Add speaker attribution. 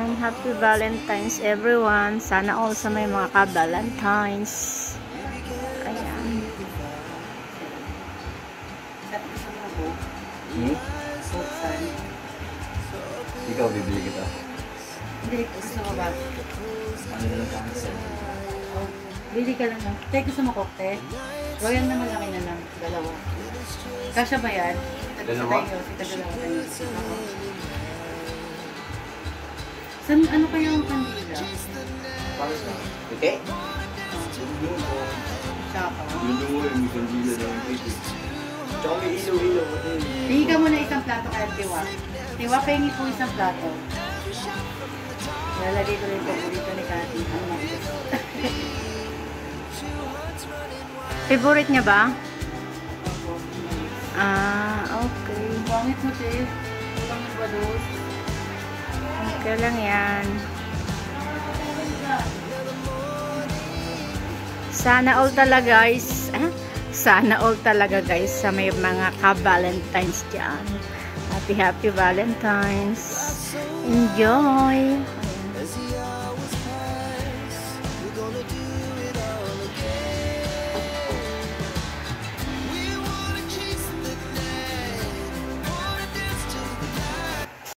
Speaker 1: Ayan, happy Valentine's everyone. Sana all sa may mga ka-Valentines. Ayan.
Speaker 2: Ikaw, bibili kita.
Speaker 3: Hindi, gusto mo ba?
Speaker 2: Ano na lang cancel?
Speaker 3: Bili ka lang lang. Tay, gusto mo kokte? Royal na malaki na lang. Dalawa. Kasya ba yan?
Speaker 2: Dalawa?
Speaker 3: Dalawa tayo. Ako. San, ano kaya ang kandila?
Speaker 2: Para sa? Okay?
Speaker 3: Saka.
Speaker 2: Hindi mo yung kandila na yung pwede. Tsaka may ilaw-ilaw.
Speaker 3: Tingin ka muna isang plato kaya Tiwa. Tiwa, pahingi po isang plato. Lalagay ko rin paborito ni Kati. Ang manggis.
Speaker 1: Favorite niya ba? Ah, okay.
Speaker 3: Bangit mo, Sis. Walang balos.
Speaker 1: Okay lang yan. Sana all talaga guys. Sana all talaga guys sa may mga ka-Valentines dyan. Happy Valentines. Enjoy!